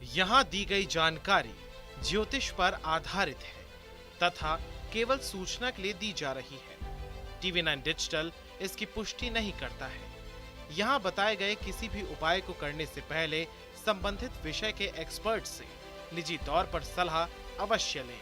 यहाँ दी गई जानकारी ज्योतिष पर आधारित है तथा केवल सूचना के लिए दी जा रही है। TV9 डिजिटल इसकी पुष्टि नहीं करता है। यहाँ बताए गए किसी भी उपाय को करने से पहले संबंधित विषय के एक्सपर्ट से निजी तौर पर सलाह अवश्य लें।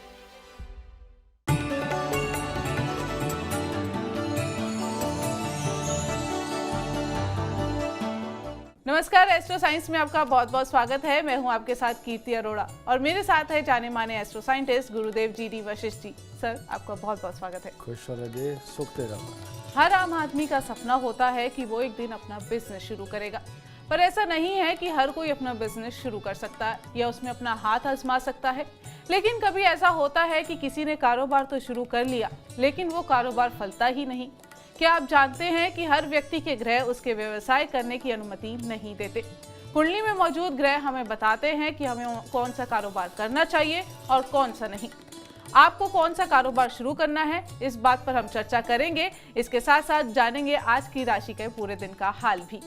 नमस्कार, एस्ट्रो साइंस में आपका बहुत बहुत स्वागत है। मैं हूं आपके साथ कीर्ति अरोड़ा और मेरे साथ है जाने माने एस्ट्रो साइंटिस्ट गुरुदेव जी वशिष्ठ जी। सर, आपका बहुत बहुत स्वागत है। खुश रहिए, सुख दे रहा। हर आम आदमी का सपना होता है कि वो एक दिन अपना बिजनेस शुरू करेगा, पर ऐसा नहीं है कि हर कोई अपना बिजनेस शुरू कर सकता है या उसमें अपना हाथ आजमा सकता है। लेकिन कभी ऐसा होता है कि किसी ने कारोबार तो शुरू कर लिया लेकिन वो कारोबार फलता ही नहीं। क्या आप जानते हैं कि हर व्यक्ति के ग्रह उसके व्यवसाय करने की अनुमति नहीं देते। कुंडली में मौजूद ग्रह हमें बताते हैं कि हमें कौन सा कारोबार करना चाहिए और कौन सा नहीं। आपको कौन सा कारोबार शुरू करना है, इस बात पर हम चर्चा करेंगे। इसके साथ साथ जानेंगे आज की राशि के पूरे दिन का हाल भी।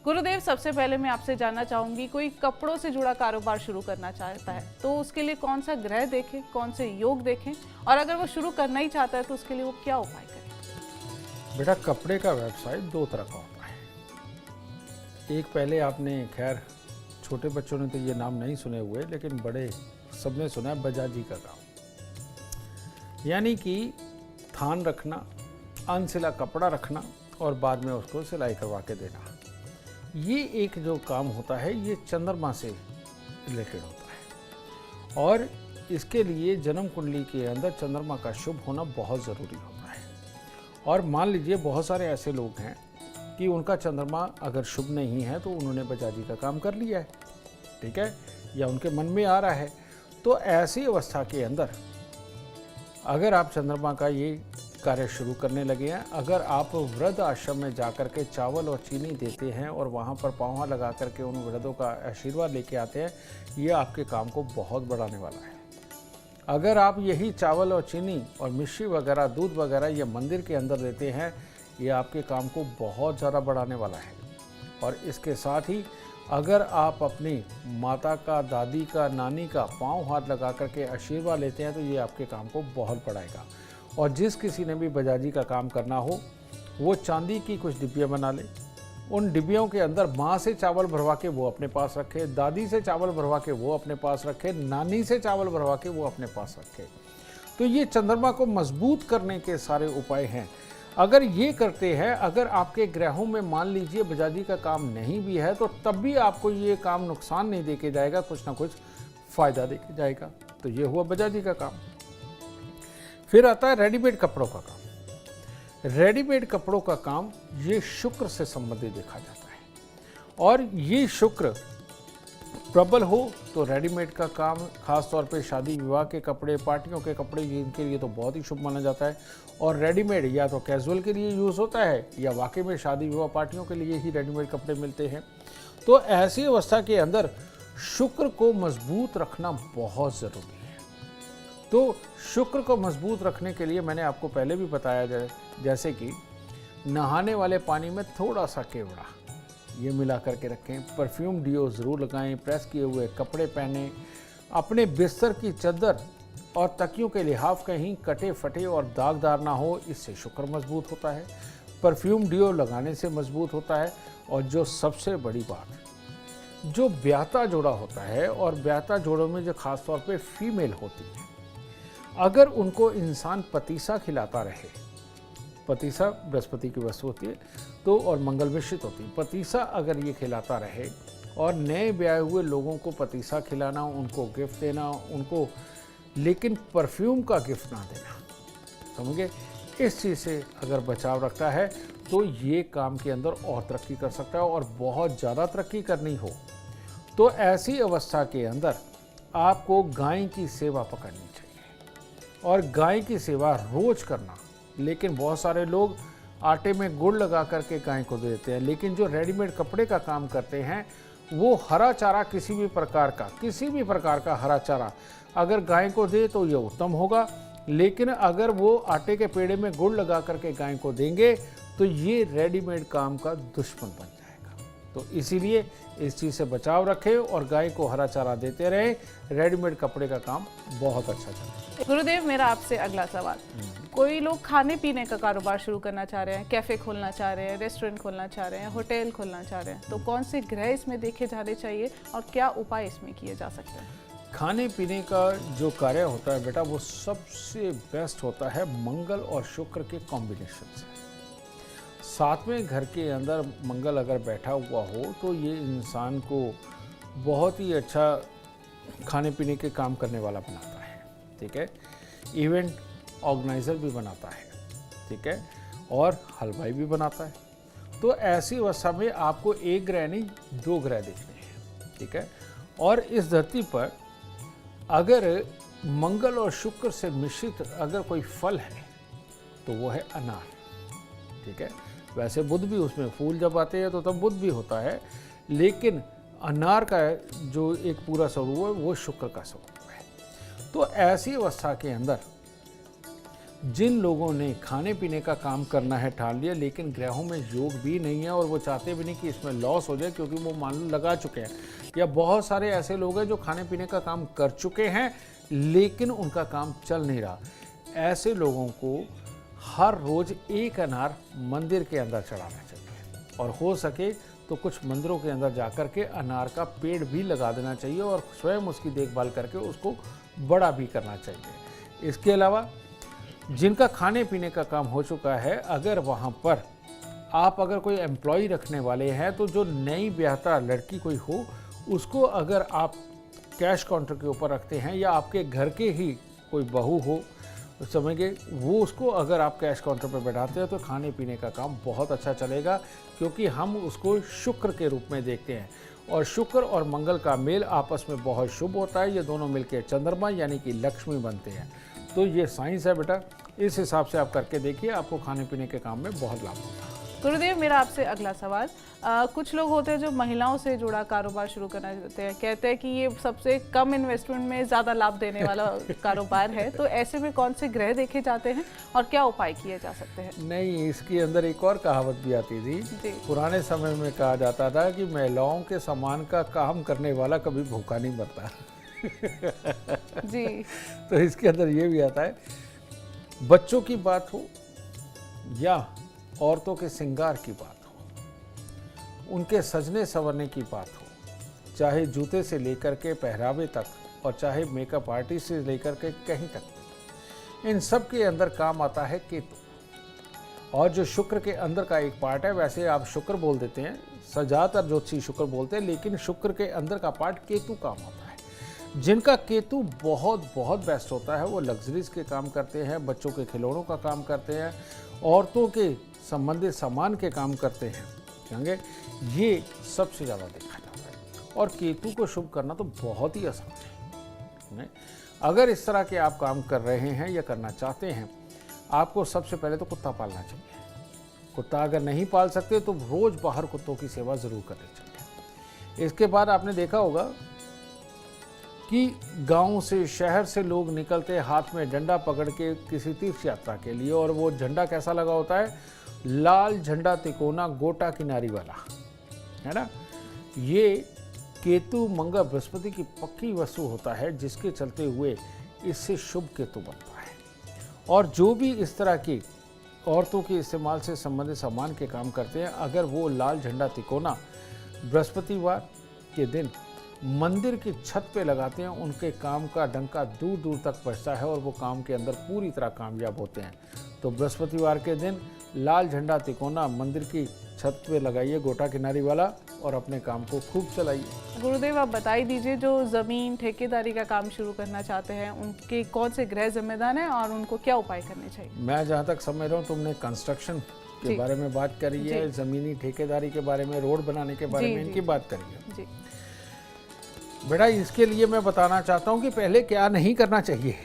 गुरुदेव, सबसे पहले मैं आपसे जानना चाहूंगी, कोई कपड़ों से जुड़ा कारोबार शुरू करना चाहता है तो उसके लिए कौन सा ग्रह देखें, कौन से योग देखें, और अगर वो शुरू करना ही चाहता है तो उसके लिए वो क्या उपाय करें? बेटा, कपड़े का व्यवसाय दो तरह का होता है। एक, पहले आपने, खैर छोटे बच्चों ने तो ये नाम नहीं सुने हुए, लेकिन बड़े सबने सुना है, बजाजी का काम। यानी कि थान रखना, अनसिला कपड़ा रखना और बाद में उसको सिलाई करवा के देना। ये एक जो काम होता है ये चंद्रमा से रिलेटेड होता है और इसके लिए जन्म कुंडली के अंदर चंद्रमा का शुभ होना बहुत ज़रूरी होता है। और मान लीजिए बहुत सारे ऐसे लोग हैं कि उनका चंद्रमा अगर शुभ नहीं है तो उन्होंने बजाजी का काम कर लिया है, ठीक है, या उनके मन में आ रहा है। तो ऐसी अवस्था के अंदर अगर आप चंद्रमा का ये कार्य शुरू करने लगे हैं, अगर आप वृद्ध आश्रम में जाकर के चावल और चीनी देते हैं और वहाँ पर पाँव लगा करके उन वृद्धों का आशीर्वाद लेके आते हैं, ये आपके काम को बहुत बढ़ाने वाला है। अगर आप यही चावल और चीनी और मिश्री वगैरह, दूध वगैरह ये मंदिर के अंदर देते हैं, ये आपके काम को बहुत ज़्यादा बढ़ाने वाला है। और इसके साथ ही अगर आप अपनी माता का, दादी का, नानी का पाँव हाथ लगा करके आशीर्वाद लेते हैं तो ये आपके काम को बहुत बढ़ाएगा। और जिस किसी ने भी बजाजी का काम करना हो वो चांदी की कुछ डिब्बियाँ बना ले, उन डिब्बियों के अंदर माँ से चावल भरवा के वो अपने पास रखे, दादी से चावल भरवा के वो अपने पास रखे, नानी से चावल भरवा के वो अपने पास रखे। तो ये चंद्रमा को मजबूत करने के सारे उपाय हैं। अगर ये करते हैं, अगर आपके ग्रहों में मान लीजिए बजाजी का काम नहीं भी है तो तब भी आपको ये काम नुकसान नहीं दे के जाएगा, कुछ ना कुछ फायदा दे के जाएगा। तो ये हुआ बजाजी का काम। फिर आता है रेडीमेड कपड़ों का काम। रेडीमेड कपड़ों का काम ये शुक्र से संबंधित देखा जाता है और ये शुक्र प्रबल हो तो रेडीमेड का काम, खास तौर पे शादी विवाह के कपड़े, पार्टियों के कपड़े, इनके लिए तो बहुत ही शुभ माना जाता है। और रेडीमेड या तो कैजुअल के लिए यूज़ होता है या वाकई में शादी विवाह पार्टियों के लिए ही रेडीमेड कपड़े मिलते हैं। तो ऐसी अवस्था के अंदर शुक्र को मजबूत रखना बहुत ज़रूरी है। तो शुक्र को मजबूत रखने के लिए मैंने आपको पहले भी बताया जाए, जैसे कि नहाने वाले पानी में थोड़ा सा केवड़ा ये मिला करके रखें, परफ्यूम डिओ ज़रूर लगाएं, प्रेस किए हुए कपड़े पहनें, अपने बिस्तर की चादर और तकियों के लिहाफ कहीं कटे फटे और दागदार ना हो, इससे शुक्र मजबूत होता है। परफ्यूम डिओ लगाने से मजबूत होता है। और जो सबसे बड़ी बात, जो ब्याहता जोड़ा होता है और ब्याहता जोड़ों में जो खास तौर पे फीमेल होती है, अगर उनको इंसान पतीसा खिलाता रहे, पतीसा बृहस्पति की वस्तु होती है तो और मंगल मिश्रित होती है, पतीसा अगर ये खिलाता रहे और नए ब्याहे हुए लोगों को पतीसा खिलाना, उनको गिफ्ट देना, उनको लेकिन परफ्यूम का गिफ्ट ना देना, समझे, इस चीज़ से अगर बचाव रखता है तो ये काम के अंदर और तरक्की कर सकता है। और बहुत ज़्यादा तरक्की करनी हो तो ऐसी अवस्था के अंदर आपको गाय की सेवा पकड़नी चाहिए और गाय की सेवा रोज करना। लेकिन बहुत सारे लोग आटे में गुड़ लगा करके गाय को देते हैं, लेकिन जो रेडीमेड कपड़े का काम करते हैं वो हरा चारा, किसी भी प्रकार का हरा चारा अगर गाय को दे तो ये उत्तम होगा। लेकिन अगर वो आटे के पेड़े में गुड़ लगा करके गाय को देंगे तो ये रेडीमेड काम का दुश्मन बन जाएगा। तो इसीलिए इस चीज़ से बचाव रखें और गाय को हरा चारा देते रहें। रेडीमेड कपड़े का काम बहुत अच्छा चलता है। गुरुदेव, मेरा आपसे अगला सवाल, कोई लोग खाने पीने का कारोबार शुरू करना चाह रहे हैं, कैफे खोलना चाह रहे हैं, रेस्टोरेंट खोलना चाह रहे हैं, होटल खोलना चाह रहे हैं, तो कौन से ग्रह इसमें देखे जाने चाहिए और क्या उपाय इसमें किए जा सकते हैं? खाने पीने का जो कार्य होता है बेटा, वो सबसे बेस्ट होता है मंगल और शुक्र के कॉम्बिनेशन से। साथ में घर के अंदर मंगल अगर बैठा हुआ हो तो ये इंसान को बहुत ही अच्छा खाने पीने के काम करने वाला बनाता है, ठीक है। इवेंट ऑर्गेनाइज़र भी बनाता है, ठीक है, और हलवाई भी बनाता है। तो ऐसी अवस्था में आपको एक ग्रह नहीं 2 ग्रह देखने हैं, ठीक है। और इस धरती पर अगर मंगल और शुक्र से मिश्रित अगर कोई फल है तो वो है अनार, ठीक है। वैसे बुध भी, उसमें फूल जब आते हैं तो तब बुध भी होता है, लेकिन अनार का जो एक पूरा स्वरूप है वो शुक्र का स्वरूप है। तो ऐसी अवस्था के अंदर जिन लोगों ने खाने पीने का काम करना है ठान लिया, लेकिन ग्रहों में योग भी नहीं है और वो चाहते भी नहीं कि इसमें लॉस हो जाए, क्योंकि वो मान लो लगा चुके हैं, या बहुत सारे ऐसे लोग हैं जो खाने पीने का काम कर चुके हैं लेकिन उनका काम चल नहीं रहा। ऐसे लोगों को हर रोज एक अनार मंदिर के अंदर चढ़ाना चाहिए और हो सके तो कुछ मंदिरों के अंदर जाकर के अनार का पेड़ भी लगा देना चाहिए और स्वयं उसकी देखभाल करके उसको बड़ा भी करना चाहिए। इसके अलावा जिनका खाने पीने का काम हो चुका है, अगर वहाँ पर आप अगर कोई एम्प्लॉय रखने वाले हैं तो जो नई ब्याहता लड़की कोई हो उसको अगर आप कैश काउंटर के ऊपर रखते हैं, या आपके घर के ही कोई बहू हो समझिए, वो उसको अगर आप कैश काउंटर पर बैठाते हैं तो खाने पीने का काम बहुत अच्छा चलेगा, क्योंकि हम उसको शुक्र के रूप में देखते हैं और शुक्र और मंगल का मेल आपस में बहुत शुभ होता है। ये दोनों मिलकर चंद्रमा यानी कि लक्ष्मी बनते हैं। तो ये साइंस है बेटा, इस हिसाब से आप करके देखिए, आपको खाने पीने के काम में बहुत लाभ होगा। गुरुदेव, मेरा आपसे अगला सवाल, कुछ लोग होते हैं जो महिलाओं से जुड़ा कारोबार शुरू करना चाहते हैं, कहते हैं कि ये सबसे कम इन्वेस्टमेंट में ज़्यादा लाभ देने वाला कारोबार है, तो ऐसे में कौन से ग्रह देखे जाते हैं और क्या उपाय किए जा सकते हैं? नहीं, इसके अंदर एक और कहावत भी आती थी, पुराने समय में कहा जाता था कि महिलाओं के सामान का काम करने वाला कभी भूखा नहीं मरता। जी। तो इसके अंदर ये भी आता है, बच्चों की बात हो या औरतों के श्रृंगार की बात हो, उनके सजने संवरने की बात हो, चाहे जूते से लेकर के पहरावे तक और चाहे मेकअप आर्टिस्ट से लेकर के कहीं तक, इन सब के अंदर काम आता है केतु। और जो शुक्र के अंदर का एक पार्ट है, वैसे आप शुक्र बोल देते हैं, ज़्यादातर ज्योतिषी शुक्र बोलते हैं, लेकिन शुक्र के अंदर का पार्ट केतु काम आता है। जिनका केतु बहुत बहुत बेस्ट होता है वो लग्जरीज के काम करते हैं, बच्चों के खिलौनों का काम करते हैं, औरतों के संबंधित सामान के काम करते हैं, समझे, ये सबसे ज़्यादा देखा जाता है। और केतु को शुभ करना तो बहुत ही आसान है। अगर इस तरह के आप काम कर रहे हैं या करना चाहते हैं, आपको सबसे पहले तो कुत्ता पालना चाहिए। कुत्ता अगर नहीं पाल सकते तो रोज़ बाहर कुत्तों की सेवा ज़रूर करनी चाहिए। इसके बाद आपने देखा होगा कि गांव से शहर से लोग निकलते हाथ में डंडा पकड़ के किसी तीर्थ यात्रा के लिए, और वो झंडा कैसा लगा होता है, लाल झंडा तिकोना गोटा किनारी वाला, है ना। ये केतु मंगल बृहस्पति की पक्की वस्तु होता है, जिसके चलते हुए इससे शुभ केतु बनता है। और जो भी इस तरह की औरतों के इस्तेमाल से संबंधित सामान के काम करते हैं, अगर वो लाल झंडा तिकोना बृहस्पतिवार के दिन मंदिर की छत पे लगाते हैं, उनके काम का डंका दूर दूर तक पहुंचता है और वो काम के अंदर पूरी तरह कामयाब होते हैं। तो बृहस्पतिवार के दिन लाल झंडा तिकोना मंदिर की छत पे लगाइए, गोटा किनारी वाला, और अपने काम को खूब चलाइए। गुरुदेव, आप बताई दीजिए, जो ज़मीन ठेकेदारी का काम शुरू करना चाहते हैं उनके कौन से ग्रह जिम्मेदार हैं और उनको क्या उपाय करने चाहिए? मैं जहाँ तक समझ रहा हूँ, तुमने कंस्ट्रक्शन के बारे में बात करी है, ज़मीनी ठेकेदारी के बारे में, रोड बनाने के बारे में इनकी बात करी है। जी बेटा, इसके लिए मैं बताना चाहता हूँ कि पहले क्या नहीं करना चाहिए।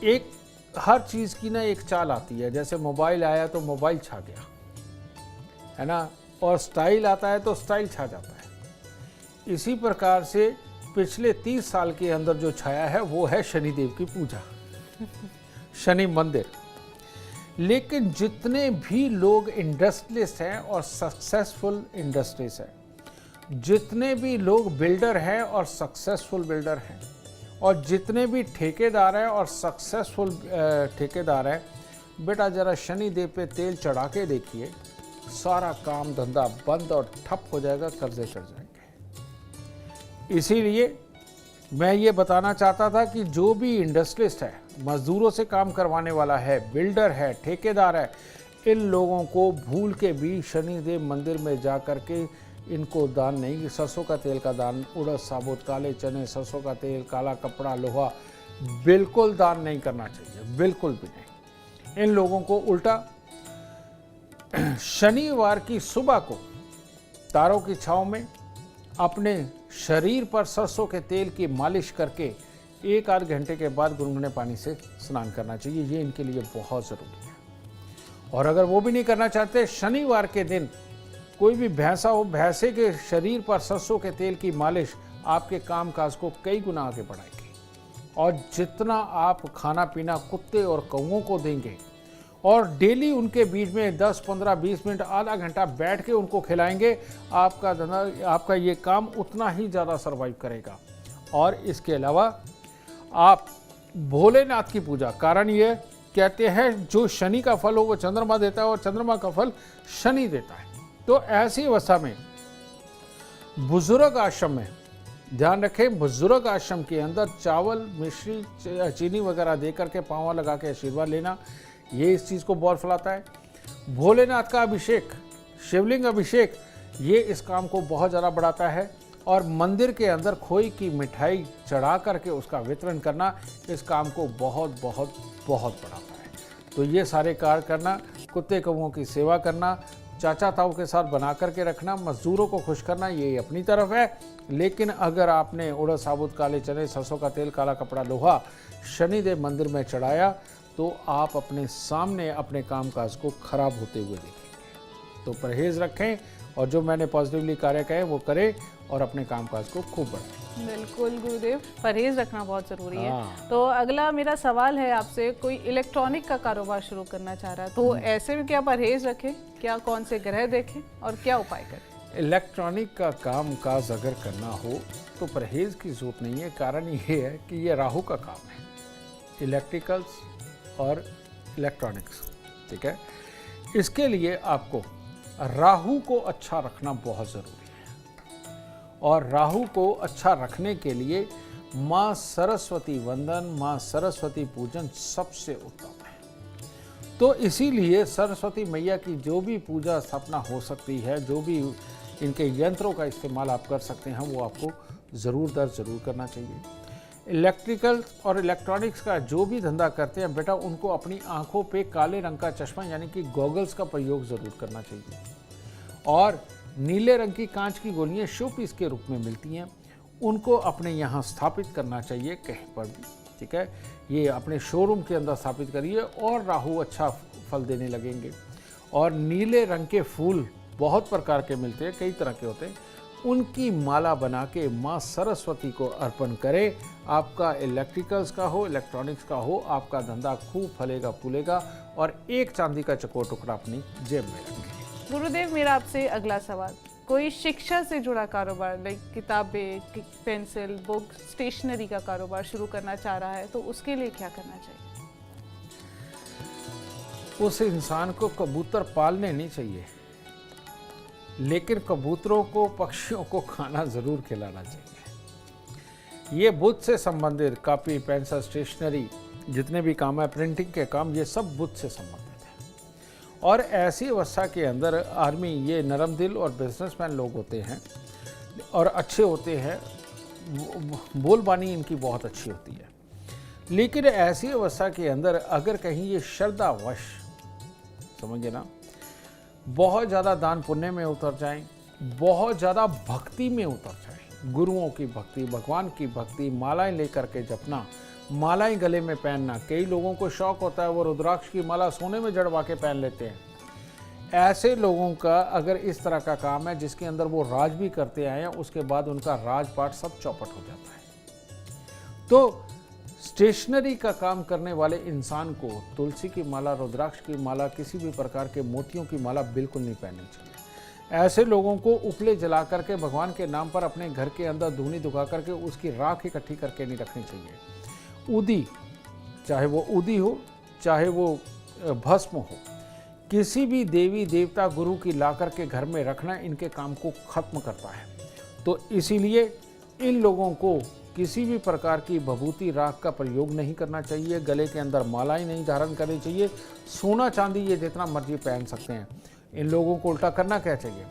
एक हर चीज़ की ना एक चाल आती है, जैसे मोबाइल आया तो मोबाइल छा गया, है ना, और स्टाइल आता है तो स्टाइल छा जाता है। इसी प्रकार से पिछले 30 साल के अंदर जो छाया है वो है शनिदेव की पूजा, शनि मंदिर। लेकिन जितने भी लोग इंडस्ट्रियलिस्ट हैं और सक्सेसफुल इंडस्ट्रीज हैं, जितने भी लोग बिल्डर हैं और सक्सेसफुल बिल्डर हैं, और जितने भी ठेकेदार हैं और सक्सेसफुल ठेकेदार हैं, बेटा जरा शनि देव पे तेल चढ़ा के देखिए, सारा काम धंधा बंद और ठप हो जाएगा, कर्जे चढ़ जाएंगे। इसीलिए मैं ये बताना चाहता था कि जो भी इंडस्ट्रियलिस्ट है, मजदूरों से काम करवाने वाला है, बिल्डर है, ठेकेदार है, इन लोगों को भूल के भी शनिदेव मंदिर में जा कर के इनको दान नहीं, सरसों का तेल का दान, उड़द साबुत, काले चने, सरसों का तेल, काला कपड़ा, लोहा बिल्कुल दान नहीं करना चाहिए, बिल्कुल भी नहीं। इन लोगों को उल्टा शनिवार की सुबह को तारों की छांव में अपने शरीर पर सरसों के तेल की मालिश करके 1-8 घंटे के बाद गुनगुने पानी से स्नान करना चाहिए। ये इनके लिए बहुत ज़रूरी है। और अगर वो भी नहीं करना चाहते, शनिवार के दिन कोई भी भैंसा हो, भैंसे के शरीर पर सरसों के तेल की मालिश आपके काम काज को कई गुना आगे बढ़ाएगी। और जितना आप खाना पीना कुत्ते और कौओं को देंगे और डेली उनके बीच में 10, 15, 20 मिनट, आधा घंटा बैठ के उनको खिलाएंगे, आपका धंधा, आपका ये काम उतना ही ज़्यादा सर्वाइव करेगा। और इसके अलावा आप भोलेनाथ की पूजा, कारण ये कहते हैं जो शनि का फल हो वो चंद्रमा देता है और चंद्रमा का फल शनि देता है। तो ऐसी अवस्था में बुजुर्ग आश्रम में ध्यान रखें, बुजुर्ग आश्रम के अंदर चावल, मिश्री, चीनी वगैरह दे करके पांव लगा के आशीर्वाद लेना, ये इस चीज़ को बहुत फैलाता है। भोलेनाथ का अभिषेक, शिवलिंग अभिषेक, ये इस काम को बहुत ज़्यादा बढ़ाता है। और मंदिर के अंदर खोई की मिठाई चढ़ा करके उसका वितरण करना इस काम को बहुत बहुत बहुत बढ़ाता है। तो ये सारे कार्य करना, कुत्ते कौओं की सेवा करना, चाचा ताऊ के साथ बना करके रखना, मजदूरों को खुश करना, ये अपनी तरफ है। लेकिन अगर आपने उड़द साबुत, काले चने, सरसों का तेल, काला कपड़ा, लोहा शनिदेव मंदिर में चढ़ाया तो आप अपने सामने अपने कामकाज को खराब होते हुए देखेंगे। तो परहेज रखें और जो मैंने पॉजिटिवली कार्य कहे वो करें और अपने कामकाज को खूब बढ़ाएं। बिल्कुल गुरुदेव, परहेज रखना बहुत ज़रूरी है। तो अगला मेरा सवाल है आपसे, कोई इलेक्ट्रॉनिक का कारोबार शुरू करना चाह रहा है तो ऐसे में क्या परहेज रखें, क्या कौन से ग्रह देखें और क्या उपाय करें? इलेक्ट्रॉनिक का काम काज अगर करना हो तो परहेज की जरूरत नहीं है। कारण ये है कि ये राहु का काम है, इलेक्ट्रिकल्स और इलेक्ट्रॉनिक्स, ठीक है। इसके लिए आपको राहु को अच्छा रखना बहुत ज़रूरी है। और राहु को अच्छा रखने के लिए माँ सरस्वती वंदन, माँ सरस्वती पूजन सबसे उत्तम है। तो इसीलिए सरस्वती मैया की जो भी पूजा स्थापना हो सकती है, जो भी इनके यंत्रों का इस्तेमाल आप कर सकते हैं, वो आपको ज़रूर ज़रूर करना चाहिए। इलेक्ट्रिकल और इलेक्ट्रॉनिक्स का जो भी धंधा करते हैं बेटा, उनको अपनी आंखों पे काले रंग का चश्मा यानी कि गॉगल्स का प्रयोग ज़रूर करना चाहिए। और नीले रंग की कांच की गोलियां शो पीस के रूप में मिलती हैं, उनको अपने यहाँ स्थापित करना चाहिए कहीं पर भी, ठीक है। ये अपने शोरूम के अंदर स्थापित करिए और राहु अच्छा फल देने लगेंगे। और नीले रंग के फूल बहुत प्रकार के मिलते हैं, कई तरह के होते हैं, उनकी माला बना के माँ सरस्वती को अर्पण करें। आपका इलेक्ट्रिकल्स का हो, इलेक्ट्रॉनिक्स का हो, आपका धंधा खूब फलेगा फूलेगा और एक चांदी का चकोर टुकड़ा अपनी जेब में रखें। गुरुदेव, मेरा आपसे अगला सवाल, कोई शिक्षा से जुड़ा कारोबार, लाइक किताबें, पेंसिल, बुक, स्टेशनरी का कारोबार शुरू करना चाह रहा है तो उसके लिए क्या करना चाहिए? उस इंसान को कबूतर पालने नहीं चाहिए, लेकिन कबूतरों को, पक्षियों को खाना ज़रूर खिलाना चाहिए। ये बुद्ध से संबंधित कॉपी, पेंसिल, स्टेशनरी, जितने भी काम है, प्रिंटिंग के काम, ये सब बुद्ध से संबंधित है। और ऐसी अवस्था के अंदर आदमी, ये नरम दिल और बिजनेसमैन लोग होते हैं और अच्छे होते हैं, बोलबानी इनकी बहुत अच्छी होती है। लेकिन ऐसी अवस्था के अंदर अगर कहीं ये श्रद्धावश, समझिए ना, बहुत ज़्यादा दान पुण्य में उतर जाएं, बहुत ज़्यादा भक्ति में उतर जाएं, गुरुओं की भक्ति, भगवान की भक्ति, मालाएं लेकर के जपना, मालाएं गले में पहनना, कई लोगों को शौक होता है वो रुद्राक्ष की माला सोने में जड़वा के पहन लेते हैं। ऐसे लोगों का अगर इस तरह का काम है जिसके अंदर वो राज भी करते आए हैं, उसके बाद उनका राजपाट सब चौपट हो जाता है। तो स्टेशनरी का काम करने वाले इंसान को तुलसी की माला, रुद्राक्ष की माला, किसी भी प्रकार के मोतियों की माला बिल्कुल नहीं पहननी चाहिए। ऐसे लोगों को उपले जला करके भगवान के नाम पर अपने घर के अंदर धूनी दुखा करके उसकी राख इकट्ठी करके नहीं रखनी चाहिए। उदी, चाहे वो उदी हो चाहे वो भस्म हो, किसी भी देवी देवता गुरु की ला करके घर में रखना इनके काम को खत्म करता है। तो इसीलिए इन लोगों को किसी भी प्रकार की भभूति राख का प्रयोग नहीं करना चाहिए। गले के अंदर मालाएं नहीं धारण करनी चाहिए। सोना चांदी ये जितना मर्जी पहन सकते हैं। इन लोगों को उल्टा करना क्या चाहिए?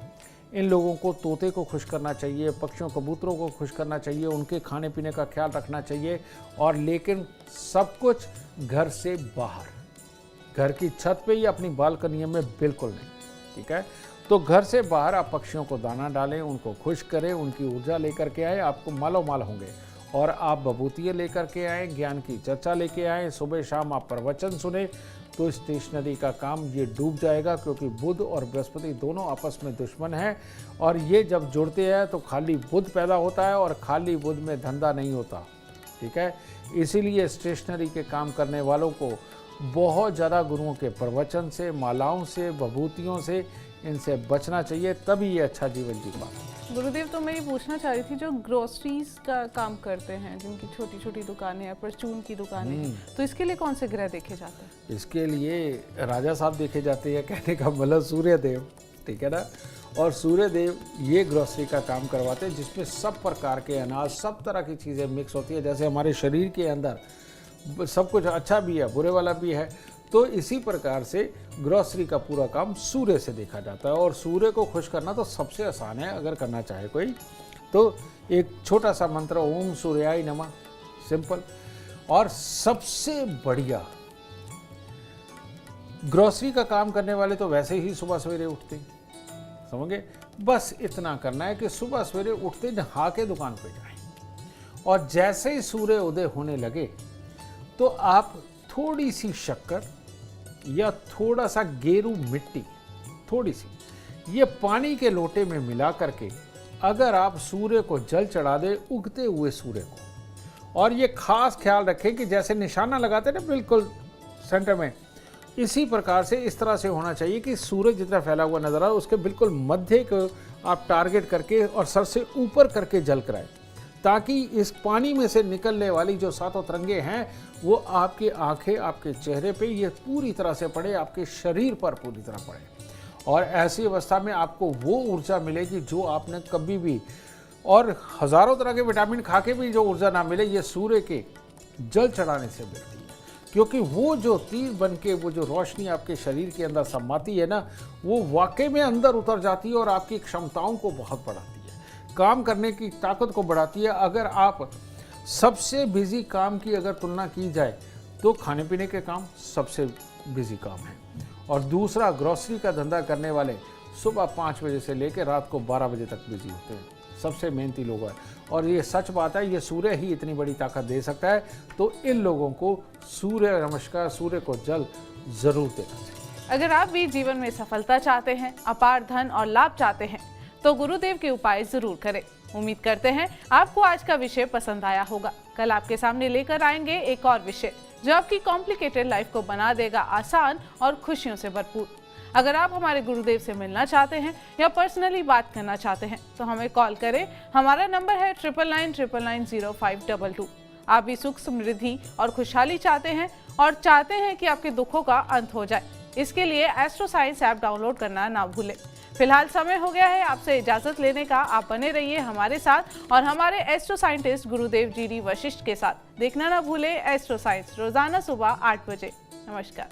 इन लोगों को तोते को खुश करना चाहिए, पक्षियों कबूतरों को खुश करना चाहिए, उनके खाने पीने का ख्याल रखना चाहिए। और लेकिन सब कुछ घर से बाहर, घर की छत पे या अपनी बालकनी में बिल्कुल नहीं, ठीक है। तो घर से बाहर आप पक्षियों को दाना डालें, उनको खुश करें, उनकी ऊर्जा लेकर के आए, आपको मालो माल होंगे। और आप भभूतियाँ लेकर के आएँ, ज्ञान की चर्चा लेके आएँ, सुबह शाम आप प्रवचन सुने, तो स्टेशनरी का काम ये डूब जाएगा। क्योंकि बुध और बृहस्पति दोनों आपस में दुश्मन हैं और ये जब जुड़ते हैं तो खाली बुध पैदा होता है और खाली बुध में धंधा नहीं होता, ठीक है। इसीलिए स्टेशनरी के काम करने वालों को बहुत ज़्यादा गुरुओं के प्रवचन से, मालाओं से, भभूतियों से इनसे बचना चाहिए, तभी ये अच्छा जीवन जी पाते। गुरुदेव, तो मैं ये पूछना चाह रही थी, जो ग्रोसरीज का काम करते हैं, जिनकी छोटी छोटी दुकानें हैं, परचून की दुकानें हैं, तो इसके लिए कौन से ग्रह देखे जाते हैं? इसके लिए राजा साहब देखे जाते हैं, कहने का मतलब सूर्यदेव, ठीक है ना। और सूर्यदेव ये ग्रोसरी का काम करवाते हैं जिसमें सब प्रकार के अनाज, सब तरह की चीज़ें मिक्स होती है। जैसे हमारे शरीर के अंदर सब कुछ अच्छा भी है, बुरे वाला भी है, तो इसी प्रकार से ग्रोसरी का पूरा काम सूर्य से देखा जाता है। और सूर्य को खुश करना तो सबसे आसान है, अगर करना चाहे कोई तो एक छोटा सा मंत्र, ओम सूर्याय नमः, सिंपल। और सबसे बढ़िया, ग्रोसरी का काम करने वाले तो वैसे ही सुबह सवेरे उठते, समझे, बस इतना करना है कि सुबह सवेरे उठते नहा के दुकान पे जाएं और जैसे ही सूर्य उदय होने लगे तो आप थोड़ी सी शक्कर या थोड़ा सा गेरू मिट्टी, थोड़ी सी, ये पानी के लोटे में मिला करके अगर आप सूर्य को जल चढ़ा दें, उगते हुए सूर्य को, और ये खास ख्याल रखें कि जैसे निशाना लगाते हैं ना बिल्कुल सेंटर में, इसी प्रकार से इस तरह से होना चाहिए कि सूरज जितना फैला हुआ नजर आ उसके बिल्कुल मध्य को आप टारगेट करके और सर से ऊपर करके जल कराएं, ताकि इस पानी में से निकलने वाली जो सातों तरंगे हैं वो आपकी आंखें, आपके चेहरे पे ये पूरी तरह से पड़े, आपके शरीर पर पूरी तरह पड़े। और ऐसी अवस्था में आपको वो ऊर्जा मिलेगी जो आपने कभी भी, और हज़ारों तरह के विटामिन खा के भी जो ऊर्जा ना मिले, ये सूर्य के जल चढ़ाने से मिलती है। क्योंकि वो जो तीर बन के वो जो रोशनी आपके शरीर के अंदर समाती है ना, वो वाकई में अंदर उतर जाती है और आपकी क्षमताओं को बहुत बढ़ाती है, काम करने की ताकत को बढ़ाती है। अगर आप सबसे बिजी काम की अगर तुलना की जाए तो खाने पीने के काम सबसे बिजी काम है। और दूसरा, ग्रोसरी का धंधा करने वाले सुबह 5 बजे से लेकर रात को 12 बजे तक बिजी होते हैं, सबसे मेहनती लोग हैं। और ये सच बात है, ये सूर्य ही इतनी बड़ी ताकत दे सकता है। तो इन लोगों को सूर्य नमस्कार, सूर्य को जल जरूर देना चाहिए। अगर आप भी जीवन में सफलता चाहते हैं, अपार धन और लाभ चाहते हैं, तो गुरुदेव के उपाय जरूर करें। उम्मीद करते हैं आपको आज का विषय पसंद आया होगा। कल आपके सामने लेकर आएंगे एक और विषय जो आपकी कॉम्प्लिकेटेड लाइफ को बना देगा आसान और खुशियों से भरपूर। अगर आप हमारे गुरुदेव से मिलना चाहते हैं या पर्सनली बात करना चाहते हैं तो हमें कॉल करें। हमारा नंबर है 9999990522। आप भी सुख, समृद्धि और खुशहाली चाहते हैं और चाहते हैं कि आपके दुखों का अंत हो जाए, इसके लिए एस्ट्रो साइंस ऐप डाउनलोड करना ना भूलें। फिलहाल समय हो गया है आपसे इजाजत लेने का। आप बने रहिए हमारे साथ और हमारे एस्ट्रो साइंटिस्ट गुरुदेव GD वशिष्ठ के साथ। देखना ना भूलें एस्ट्रो साइंस रोजाना सुबह 8 बजे। नमस्कार।